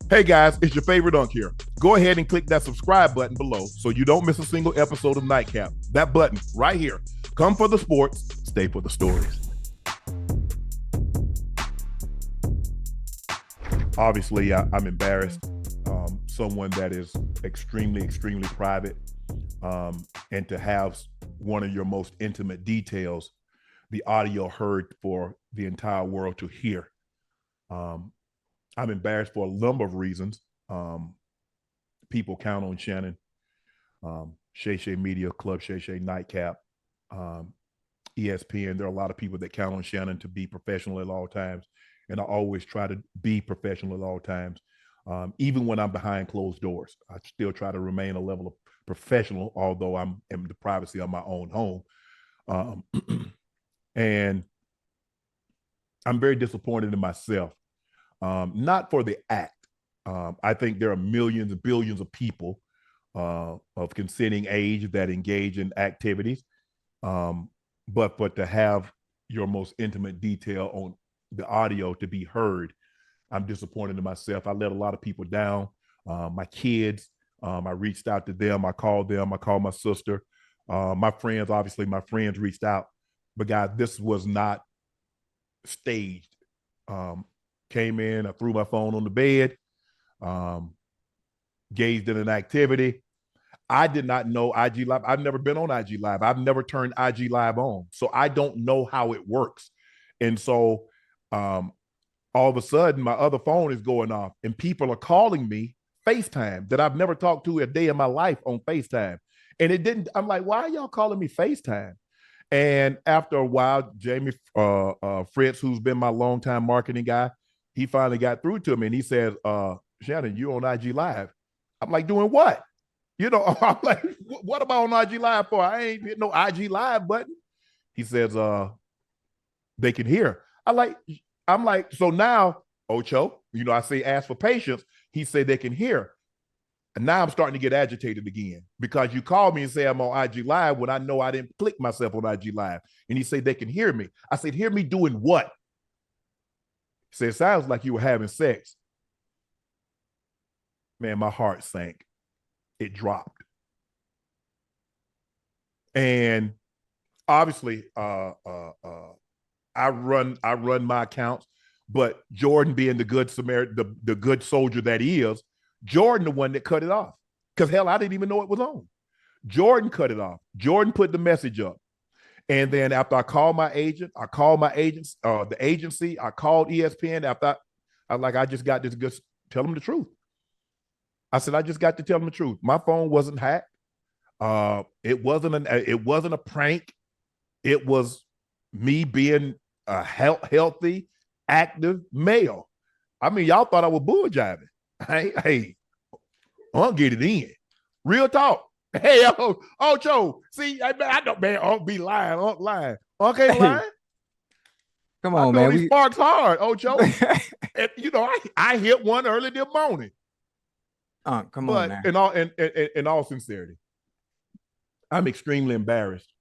Hey guys, it's your favorite Unc here. Go ahead and click that subscribe button below so you don't miss a single episode of Nightcap. That button right here. Come for the sports, stay for the stories. Obviously, I'm embarrassed. Someone that is extremely, extremely private, and to have one of your most intimate details, the audio heard for the entire world to hear. I'm embarrassed for a number of reasons. People count on Shannon, Shay Shay Media, Club Shay Shay, Nightcap, ESPN. There are a lot of people that count on Shannon to be professional at all times. And I always try to be professional at all times. Even when I'm behind closed doors, I still try to remain a level of professional, although I'm in the privacy of my own home. And I'm very disappointed in myself. Not for the act. I think there are millions and billions of people of consenting age that engage in activities. But to have your most intimate detail on the audio to be heard, I'm disappointed in myself. I let a lot of people down. My kids, I reached out to them. I called my sister. My friends, obviously, my friends reached out. But guys, this was not staged. Came in, I threw my phone on the bed, gazed in an activity. I did not know IG Live. I've never been on IG Live. I've never turned IG Live on. So I don't know how it works. And so all of a sudden, my other phone is going off and people are calling me FaceTime that I've never talked to a day in my life on FaceTime. And it didn't, I'm like, why are y'all calling me FaceTime? And after a while, Jamie Fritz, who's been my longtime marketing guy, he finally got through to me and he says, Shannon, you on IG Live. I'm like, doing what? You know, I'm like, what am I on IG Live for? I ain't hit no IG Live button. He says, they can hear. I'm like, so now, Ocho, you know, I say ask for patience. He said they can hear. And now I'm starting to get agitated again because you called me and say I'm on IG Live when I know I didn't click myself on IG Live. And he said they can hear me. I said, hear me doing what? He said, it sounds like you were having sex. Man, my heart sank. It dropped. And obviously, I run my accounts, but Jordan being the good Samaritan, the good soldier that he is, Jordan the one that cut it off. Because hell, I didn't even know it was on. Jordan cut it off. Jordan put the message up. And then after I called my agent, the agency, I called ESPN after I just got this good, tell them the truth. I said, I just got to tell them the truth. My phone wasn't hacked. It wasn't a prank. It was me being a healthy, active male. I mean, y'all thought I was bull jiving. Hey, I'll get it in. Real talk. Hey, Ocho, see, I don't, man, Unc be lying. Unc lying. Unc ain't lying. Come on, man. He sparks hard, Ocho. And, you know, I hit one early this morning. Come on, man. In all sincerity, I'm extremely embarrassed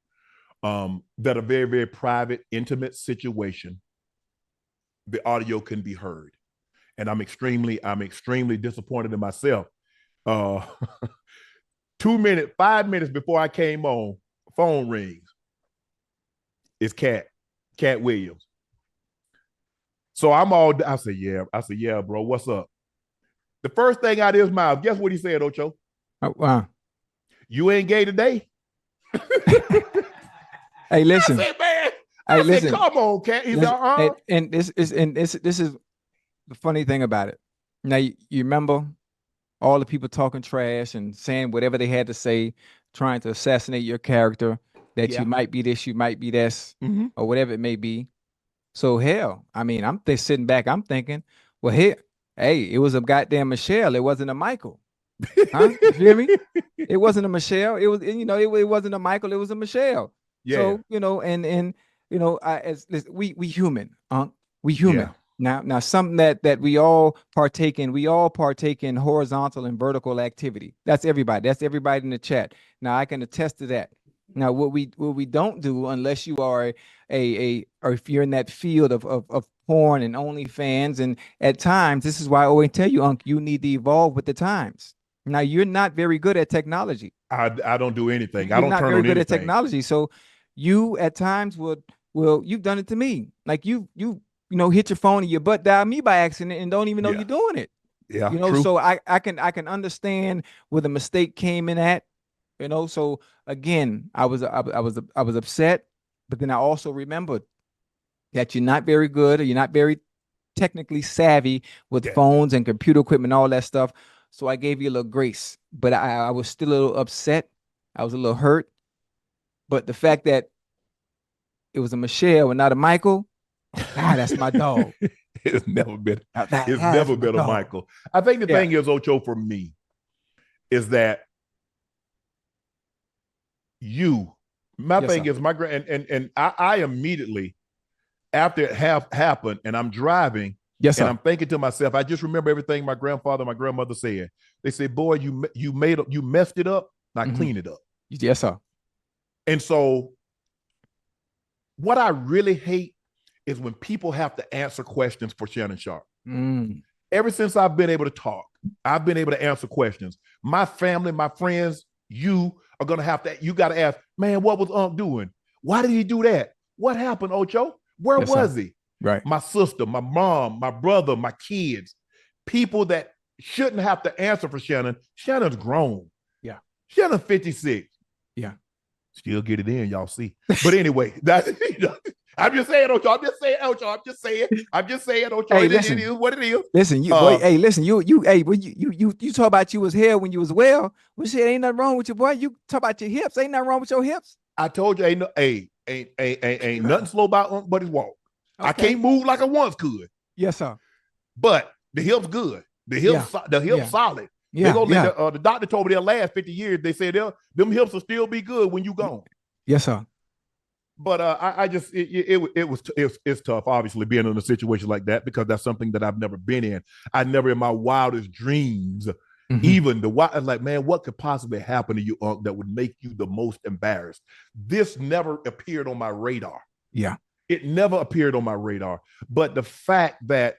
that a very, very private, intimate situation, the audio can be heard. And I'm extremely disappointed in myself. 5 minutes before I came on, phone rings. It's Cat Williams. So I said, yeah, bro, what's up? The first thing out of his mouth, guess what he said, Ocho? Oh, wow. You ain't gay today? Hey, listen. I said, man. Listen. Come on, Cat. He's like, and this is the funny thing about it. Now you remember all the people talking trash and saying whatever they had to say, trying to assassinate your character, that you might be this, you might be this, or whatever it may be. So hell, I mean, I'm sitting back, I'm thinking, well, hey, it was a goddamn Michelle. It wasn't a Michael. Huh? You feel me? It wasn't a Michelle. It was, you know, it wasn't a Michael. It was a Michelle. Yeah. So, you know, and you know, we human, we human. Yeah. Now something that we all partake in. We all partake in horizontal and vertical activity. That's everybody. That's everybody in the chat. Now I can attest to that. Now what we don't do, unless you are or if you're in that field of porn and OnlyFans. And at times, this is why I always tell you, Unc, you need to evolve with the times. Now, you're not very good at technology. I don't do anything. I You're don't not turn very on good at anything. technology. So you at times would, well, you've done it to me. Like hit your phone and your butt dial me by accident and don't even know Yeah. you're doing it. Yeah. So True. I can understand where the mistake came in at, so again, I was upset, but then I also remembered that you're not very good or you're not very technically savvy with Yeah. phones and computer equipment, all that stuff. So I gave you a little grace, but I was still a little upset. I was a little hurt. But the fact that it was a Michelle and not a Michael, that's my dog. it's never been. It's That's never my been a dog. Michael. I think the Yeah. thing is, Ocho, for me, is that you. My Yes, thing sir. is my grand and I immediately after it happened and I'm driving Yes, and sir. I'm thinking to myself, I just remember everything my grandfather, my grandmother said. They said, "Boy, you messed it up. Now Mhm. clean it up." Yes, sir. And so, what I really hate is when people have to answer questions for Shannon Sharpe. Mm. Ever since I've been able to talk, I've been able to answer questions. My family, my friends, you are gonna have to. You got to ask, man, what was Unc doing? Why did he do that? What happened, Ocho? Where Yes, sir. was he? Right. My sister, my mom, my brother, my kids, people that shouldn't have to answer for Shannon. Shannon's grown. Yeah. Shannon's 56. Yeah. Still get it in, y'all see. But anyway, that's I'm just saying, Ocho. I'm just saying, Ocho. I'm just saying, Ocho. Hey, It listen, is what it is. listen, you boy. Uh, Hey, listen, hey, when you talk about you was here when you was well. Well, shit, ain't nothing wrong with your boy. You talk about your hips. Ain't nothing wrong with your hips. I told you, ain't nothing slow about Unc but his walk. I Okay. can't move like I once could, Yes, sir. but the hip's good. Yeah. The hip's Yeah. solid. They Yeah. go. Yeah. The doctor told me they'll last 50 years. They said them hips will still be good when you gone. Yes, sir. But I just it's tough, obviously, being in a situation like that because that's something that I've never been in. I never in my wildest dreams, Mm-hmm. even the wild, like man, what could possibly happen to you, Unc, that would make you the most embarrassed? This never appeared on my radar. Yeah. It never appeared on my radar. But the fact that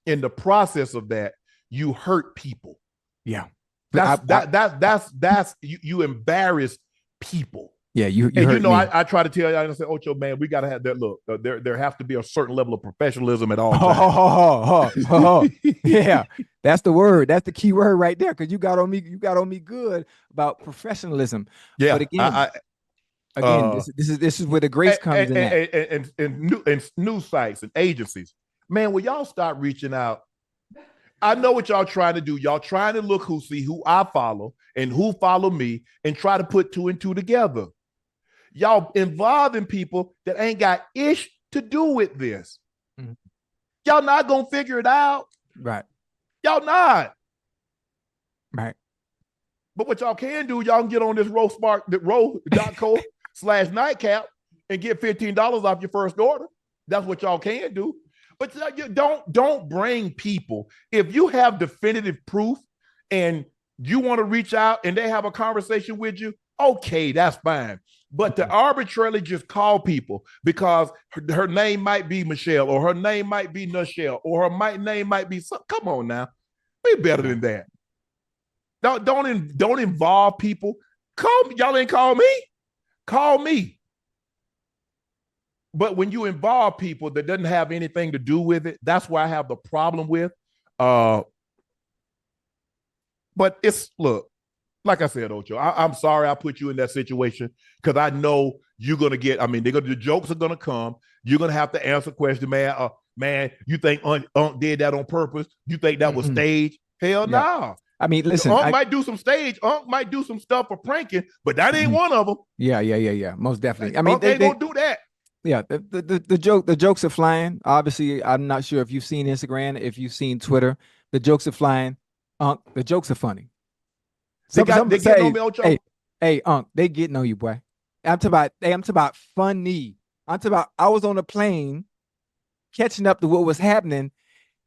in the process of that, you hurt people. Yeah. That's you embarrass people. Yeah. You And hurt me. I try to tell you, I say, Ocho, man, we got to have that look. There has to be a certain level of professionalism at all times. Yeah, that's the word. That's the key word right there. Because you got on me. You got on me good about professionalism. But Yeah, again, this is where the grace comes in that. and news sites and agencies, man, will y'all start reaching out? I know what y'all trying to do. Y'all trying to look see who I follow and who follow me and try to put two and two together. Y'all involving people that ain't got ish to do with this. Mm-hmm. Y'all not gonna figure it out. Right. Y'all not. Right. But what y'all can do, y'all can get on this row.co/nightcap and get $15 off your first order. That's what y'all can do. But you don't bring people. If you have definitive proof and you want to reach out and they have a conversation with you, okay, that's fine. But to arbitrarily just call people because her name might be Michelle or her name might be Nichelle or her name might be come on now, be better than that. Don't involve people. Call me. Y'all ain't call me. Call me. But when you involve people that doesn't have anything to do with it, that's why I have the problem with. But it's look, like I said, Ocho, I'm sorry I put you in that situation because I know you're gonna get. I mean, the jokes are gonna come. You're gonna have to answer questions, man. Man, you think Unc did that on purpose? You think that was staged? Hell no. Nah. I mean, listen, Unc might do some stage. Unc might do some stuff for pranking, but that ain't one of them. Yeah. Most definitely. I mean, Unc ain't gonna do that. Yeah, the jokes are flying. Obviously, I'm not sure if you've seen Instagram, if you've seen Twitter. The jokes are flying. Unc, the jokes are funny. They getting on me, Ocho. Hey, Unc, they getting on you, boy. I'm talking about funny. I'm talking about I was on a plane catching up to what was happening.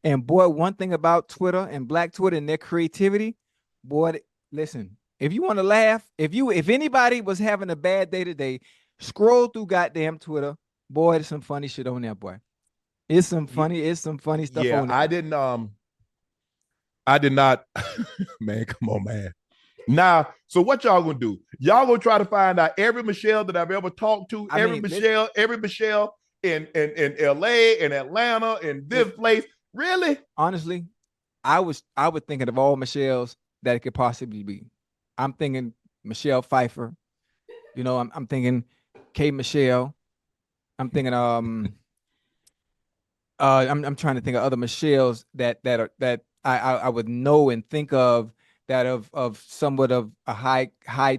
And boy, one thing about Twitter and Black Twitter and their creativity, boy, listen, if you want to laugh, if anybody was having a bad day today, scroll through goddamn Twitter. Boy, there's some funny shit on there, boy. It's some funny stuff Yeah, on there. I did not. Man, come on, man. Now, so what y'all gonna do? Y'all gonna try to find out every Michelle that I've ever talked to, I mean, every Michelle in LA, in Atlanta, in this place. Really? honestly, I was thinking of all Michelle's that it could possibly be. I'm thinking Michelle Pfeiffer. You know, I'm thinking K Michelle. I'm thinking I'm trying to think of other Michelles that I would know and think of that of somewhat of a high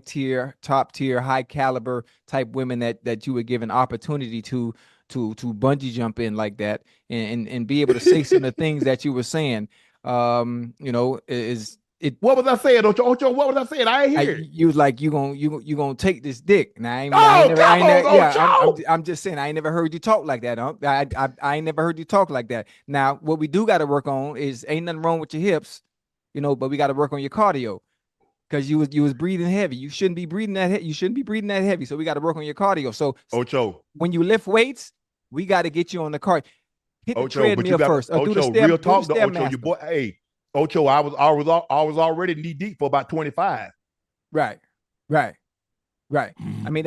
tier, top tier, high caliber type women that you would give an opportunity to bungee jump in like that and be able to say some of the things that you were saying. You know, is it What was I saying, Ocho? Ocho, what was I saying? I ain't hear it. you was like you gonna take this dick. Now Oh, come I ain't never, on, yeah, Ocho. I'm just saying I ain't never heard you talk like that. I ain't never heard you talk like that. Now what we do got to work on is ain't nothing wrong with your hips, you know, but we got to work on your cardio because you was breathing heavy. You shouldn't be breathing that you shouldn't be breathing that heavy. So we got to work on your cardio. So Ocho. when you lift weights, we got to get you on the cart. Hit the Ocho, but you treadmill got first or Ocho, real do the talk to Ocho, your stairmaster. boy. Hey, Ocho, I was already knee deep for about 25. Right, right. Right. I mean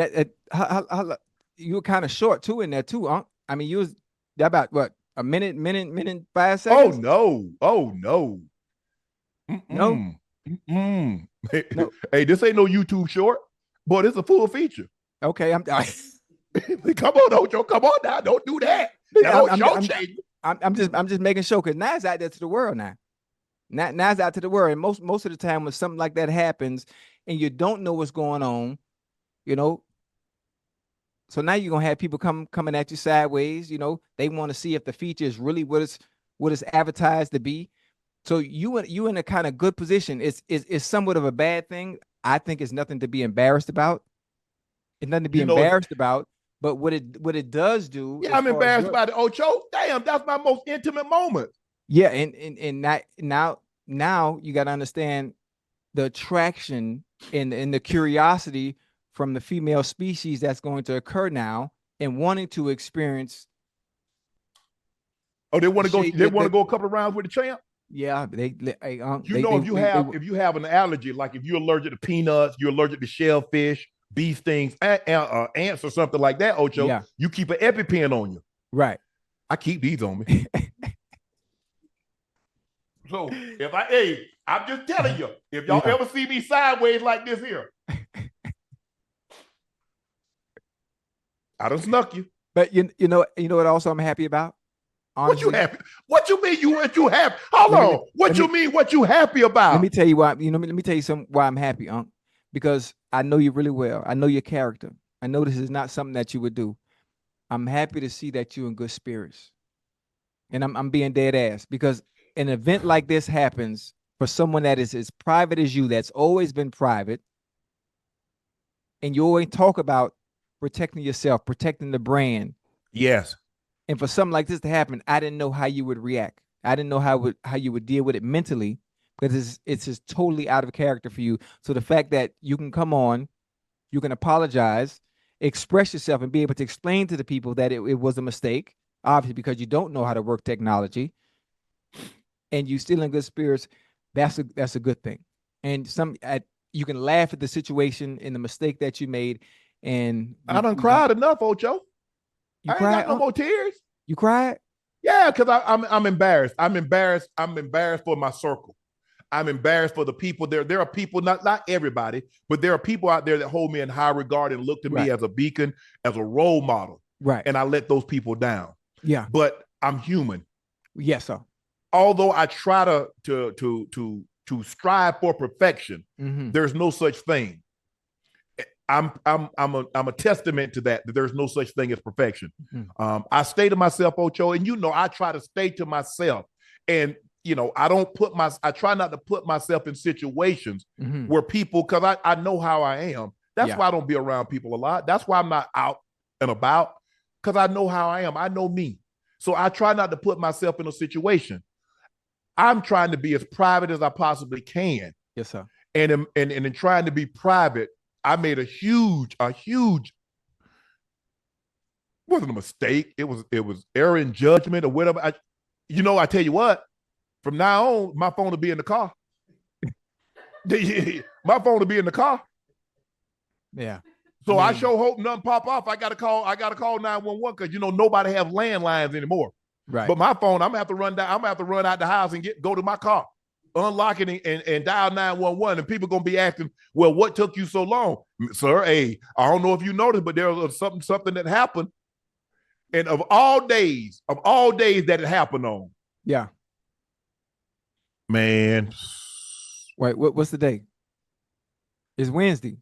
you were kind of short too in there too, Unc. I mean, you was that about what minute 5 Oh seconds? no. Oh no. No, Mm-mm. Mm-mm. no. Hey, this ain't no YouTube short, but it's a full feature. Okay, Come on, Ocho. Come on now. Don't do that. That I'm don't I'm show I'm change. I'm just making sure because now it's out there to the world now. Now it's out to the world, and most of the time when something like that happens and you don't know what's going on, you know. So now you're gonna have people coming at you sideways. You know, they want to see if the feature is really what it's advertised to be. So you in a kind of good position. It's somewhat of a bad thing. I think it's nothing to be embarrassed about. It's nothing to be You know, embarrassed about. But what it does do yeah, as I'm far as embarrassed your about it, Ocho. Damn, that's my most intimate moment. yeah, and that now you got to understand the attraction and the curiosity from the female species that's going to occur now and wanting to experience Oh, they the want to go. shape They want to go a couple of rounds with the champ. yeah You know, if if you have an allergy, like if you're allergic to peanuts, you're allergic to shellfish, bee stings, ants, or something like that, Ocho, yeah you keep an EpiPen on you. right. I keep these on me. So if hey, I'm just telling you, if y'all Yeah. ever see me sideways like this here, I done snuck you. But you know what also I'm happy about? What you Honestly, happy? What you mean you happy? Hold let me on. let What you me mean what you happy let about? me tell you why, let me tell you some why I'm happy, Unc. Because I know you really well. I know your character. I know this is not something that you would do. I'm happy to see that you're in good spirits. And I'm being dead ass because an event like this happens for someone that is as private as you, that's always been private, and you always talk about protecting yourself, protecting the brand. Yes. And for something like this to happen, I didn't know how you would react. I didn't know how you would deal with it mentally because it's just totally out of character for you. So the fact that you can come on, you can apologize, express yourself, and be able to explain to the people that it was a mistake, obviously because you don't know how to work technology, and you still in good spirits, that's a good thing. And you can laugh at the situation and the mistake that you made, and I done cried enough, Ocho. you I ain't cried, got no more tears. you cried. Yeah, because I'm embarrassed. I'm embarrassed. I'm embarrassed for my circle. I'm embarrassed for the people there. There are people, not everybody, but there are people out there that hold me in high regard and look to me Right, as a beacon, as a role model. right, And I let those people down. yeah, But I'm human. yes, sir. Although I try to strive for perfection, Mm-hmm. there's no such thing. I'm a testament to that there's no such thing as perfection. Mm-hmm. I stay to myself, Ocho, and I try to stay to myself. And I try not to put myself in situations Mm-hmm. where people, because I know how I am. That's Yeah, why I don't be around people a lot. That's why I'm not out and about, because I know how I am. I know me. So I try not to put myself in a situation. I'm trying to be as private as I possibly can. yes, sir. And in trying to be private, I made a huge wasn't a mistake. It was error in judgment or whatever. I tell you what, from now on, my phone will be in the car. My phone will be in the car. Yeah. So I sure hope nothing pop off. I gotta call 911 because nobody have landlines anymore. Right. But my phone, I'm gonna have to run down. I'm gonna have to run out the house and go to my car, unlock it and dial 911. And people gonna be asking, well, what took you so long, sir? Hey, I don't know if you noticed, but there was something that happened. And of all days that it happened on. Yeah. Man. Wait, what's the day? It's Wednesday.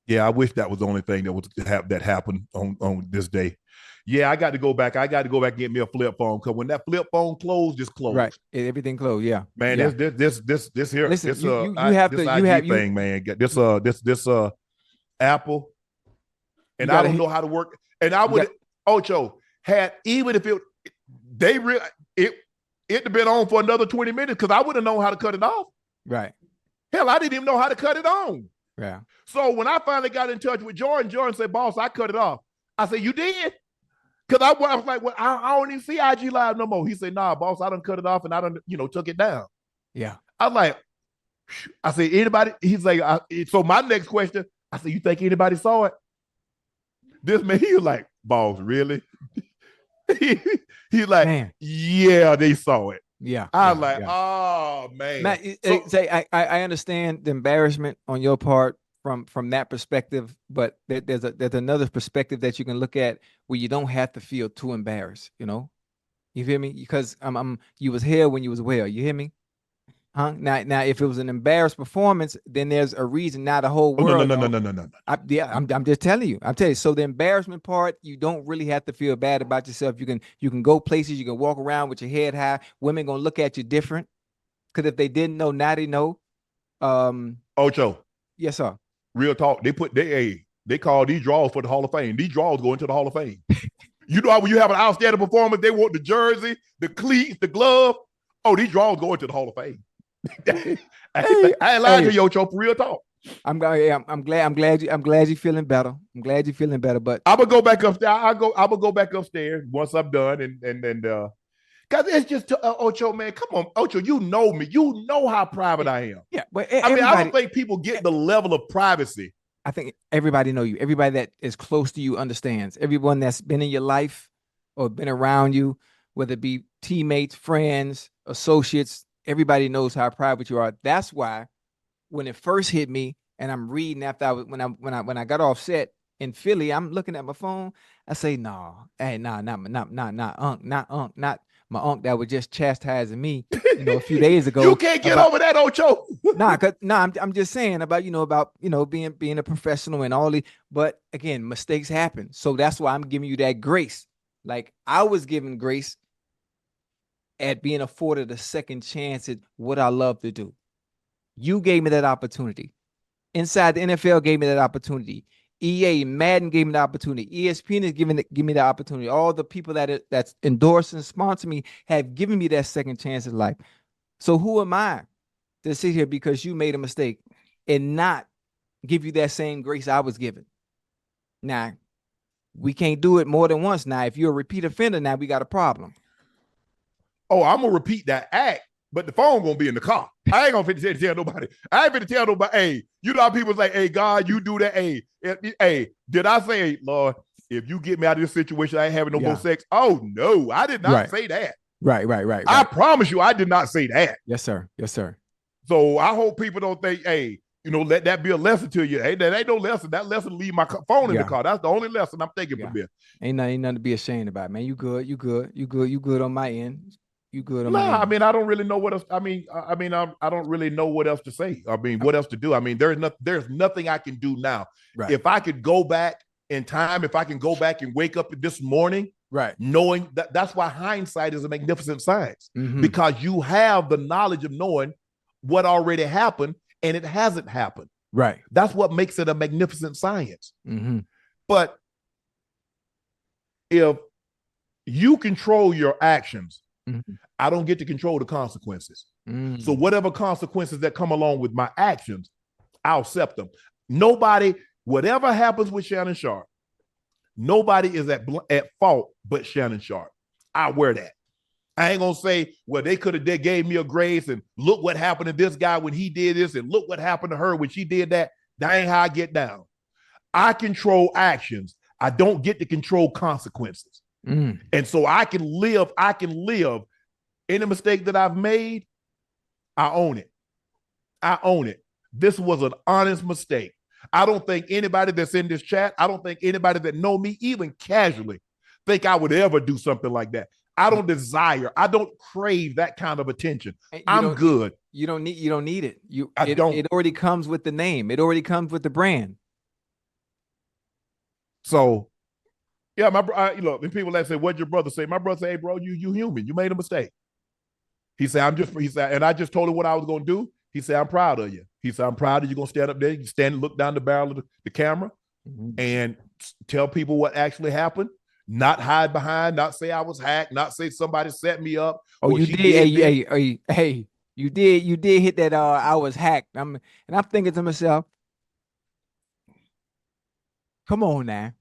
Yeah, I wish that was the only thing that happened on this day. Yeah, I got to go back. And get me a flip phone because when that flip phone closed, just closed. Right, everything closed. Yeah, man. Yeah. This here. Listen, this you have this to. IG You have thing, man. This Apple, and I don't know how to work. And I would Ocho had even if it have been on for another 20 minutes because I would have known how to cut it off. Right. Hell, I didn't even know how to cut it on. Yeah. So when I finally got in touch with Jordan said, boss, I cut it off. I said, you did? Because I was like, well, I don't even see IG Live no more. He said, nah, boss, I done cut it off and I done, took it down. Yeah. I was like, I said, anybody? He's like, so my next question, I said, you think anybody saw it? This man, he was like, boss, really? He's like, man. Yeah, they saw it. Yeah. I was like, oh, man. Matt, I understand the embarrassment on your part from that perspective, but there's another perspective that you can look at where you don't have to feel too embarrassed, you feel me? Because you was here when you was well, you hear me? Huh? Now, if it was an embarrassed performance, then there's a reason. Now the whole world. No. I'm just telling you. I'm telling you. So the embarrassment part, you don't really have to feel bad about yourself. You can go places. You can walk around with your head high. Women gonna look at you different because if they didn't know, now they know. Ocho. Yes, sir. Real talk. They call these draws for the Hall of Fame. These draws go into the Hall of Fame. You know how when you have an outstanding performance, they want the jersey, the cleats, the glove. Oh, these draws go into the Hall of Fame. I ain't lying to you, Ocho, for real talk. I'm glad you're feeling better. I'm glad you're feeling better. But I'm gonna go back upstairs. I'm gonna go back upstairs once I'm done, and because it's just Ocho, man. Come on, Ocho. You know me. You know how private I am. Yeah, but I don't think people get the level of privacy. I think everybody know you. Everybody that is close to you understands. Everyone that's been in your life or been around you, whether it be teammates, friends, associates. Everybody knows how private you are. That's why when it first hit me and I'm reading after when I got off set in Philly, I'm looking at my phone. I say, not my unc that was just chastising me, a few days ago. You can't get over that, Ocho. I'm just saying about being a professional and all the. But again, mistakes happen. So that's why I'm giving you that grace. Like I was given grace at being afforded a second chance at what I love to do. You gave me that opportunity. Inside the NFL gave me that opportunity. EA, Madden gave me the opportunity. ESPN is giving me the opportunity. All the people that's endorsed and sponsor me have given me that second chance in life. So who am I to sit here because you made a mistake and not give you that same grace I was given? Now, we can't do it more than once. Now, if you're a repeat offender, now we got a problem. Oh, I'm gonna repeat that act, but the phone gonna be in the car. I ain't gonna tell nobody. I ain't finna tell nobody. Hey, you know how people say, "Hey, God, you do that." Hey, did I say, Lord, if you get me out of this situation, I ain't having no more sex? Oh no, I did not say that. Right. I promise you, I did not say that. Yes, sir. So I hope people don't think, hey, let that be a lesson to you. Hey, that ain't no lesson. That lesson leave my phone in the car. That's the only lesson I'm taking from this. Ain't nothing to be ashamed about, man. You good on my end. You good on my end. I mean, I don't really know what else. I don't really know what else to say. I mean, what else to do? I mean, there's nothing I can do now. Right. If I could go back in time, if I can go back and wake up this morning, right, knowing that's why hindsight is a magnificent science, because you have the knowledge of knowing what already happened and it hasn't happened. Right. That's what makes it a magnificent science. But if you control your actions, I don't get to control the consequences. So whatever consequences that come along with my actions, I'll accept them. Nobody, whatever happens with Shannon Sharpe, Nobody is at fault but Shannon Sharpe. I wear that. I ain't gonna say, well, they gave me a grace and look what happened to this guy when he did this and look what happened to her when she did that. That ain't how I get down. I control actions. I don't get to control consequences. And so I can live any mistake that I've made. I own it. I own it. This was an honest mistake. I don't think anybody that's in this chat, I don't think anybody that know me, even casually, think I would ever do something like that. I don't crave that kind of attention. I'm good. You don't need it. It already comes with the name. It already comes with the brand. So, yeah, and people that say, what'd your brother say? My brother say, hey, bro, you human. You made a mistake. He said, and I just told him what I was going to do. He said, I'm proud of you. He said, I'm proud of you. You're going to stand up there. You stand and look down the barrel of the camera and tell people what actually happened. Not hide behind, not say I was hacked, not say somebody set me up. Oh, you did. Hey, you did hit that I was hacked. I'm thinking to myself, come on now.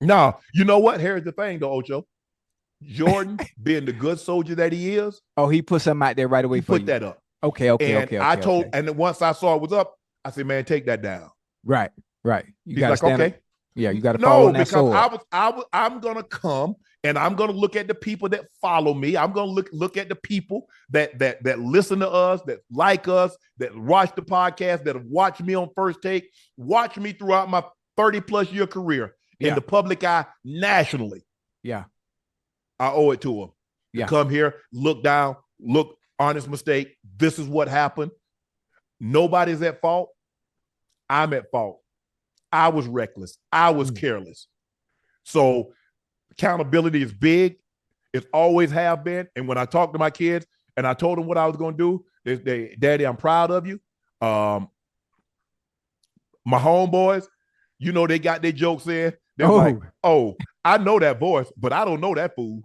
No, you know what? Here's the thing though, Ocho. Jordan, being the good soldier that he is. Oh, he put something out there right away for you. Put that up. Okay. And then once I saw it was up, I said, man, take that down. Right. You got to stand up. Yeah, you got to follow that sword. I'm gonna come and I'm gonna look at the people that follow me. I'm gonna look at the people that listen to us, that like us, that watch the podcast, that have watched me on First Take, watch me throughout my 30+ year career in the public eye nationally. Yeah, I owe it to them. To come here, look down, look, honest mistake. This is what happened. Nobody's at fault. I'm at fault. I was reckless. I was careless. So accountability is big. It's always have been. And when I talk to my kids and I told them what I was going to do, Daddy, I'm proud of you. My homeboys, you know, they got their jokes in. They're like, oh, I know that voice, but I don't know that fool.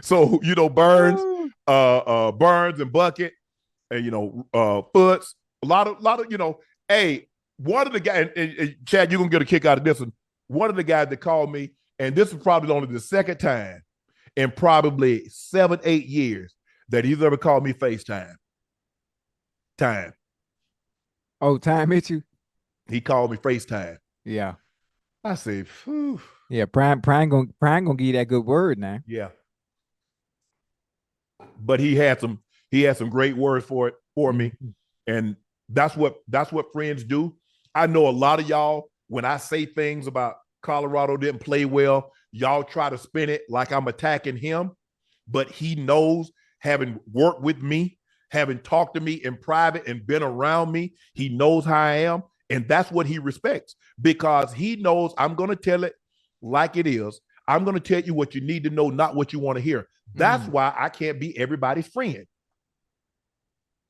So, you know, Burns and Bucket and, you know, Foots, a lot of, you know, hey, one of the guys, and Chad, you're going to get a kick out of this one. One of the guys that called me, and this is probably only the second time in probably 7-8 years that he's ever called me FaceTime. Time. Oh, Time hit you? He called me FaceTime. Yeah. I said, phew. Yeah, Prime gonna give you that good word now. Yeah. But he had some great words for me. And that's what friends do. I know a lot of y'all, when I say things about Colorado didn't play well, y'all try to spin it like I'm attacking him. But he knows, having worked with me, having talked to me in private and been around me, he knows how I am. And that's what he respects, because he knows I'm going to tell it like it is. I'm going to tell you what you need to know, not what you want to hear. That's why I can't be everybody's friend.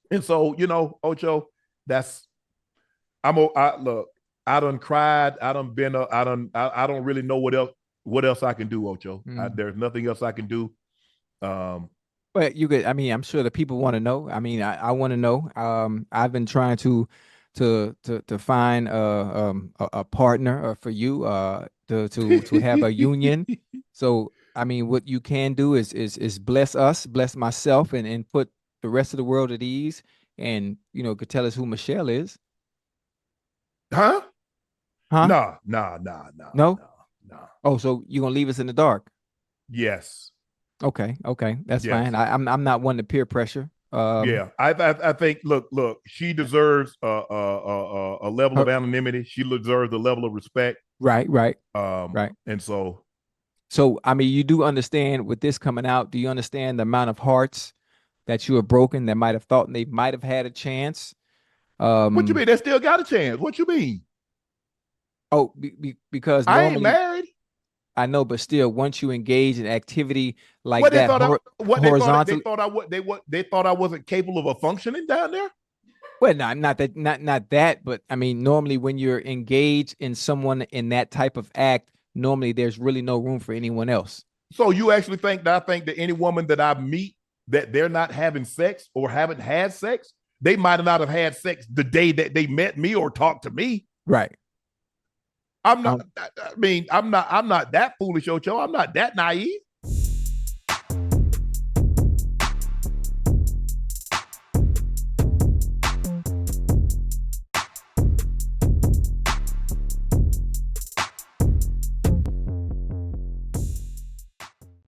And so, you know, Ocho, look, I done cried. I don't really know what else I can do, Ocho. There's nothing else I can do. But you could, I mean, I'm sure the people want to know. I mean, I want to know. I've been trying to find a partner for you to have a union. So I mean, what you can do is bless us, bless myself, and put the rest of the world at ease, and you know, could tell us who Michelle is. Huh? No. No. Oh, so you're gonna leave us in the dark? Yes. Okay, that's fine. I'm not one to peer pressure. I think look, she deserves a level of anonymity. She deserves a level of respect. Right. And so I mean, you do understand with this coming out, do you understand the amount of hearts that you have broken that might have thought they might have had a chance? What you mean? They still got a chance. What you mean? Oh, because I ain't married. I know, but still, once you engage in activity like what that, they thought I wasn't capable of functioning down there. Well, not that, but I mean, normally when you're engaged in someone in that type of act, normally there's really no room for anyone else. So you actually think that any woman that I meet that they're not having sex or haven't had sex, they might not have had sex the day that they met me or talked to me. Right. I'm not. Um, I mean, I'm not that foolish, Ocho. I'm not that naive.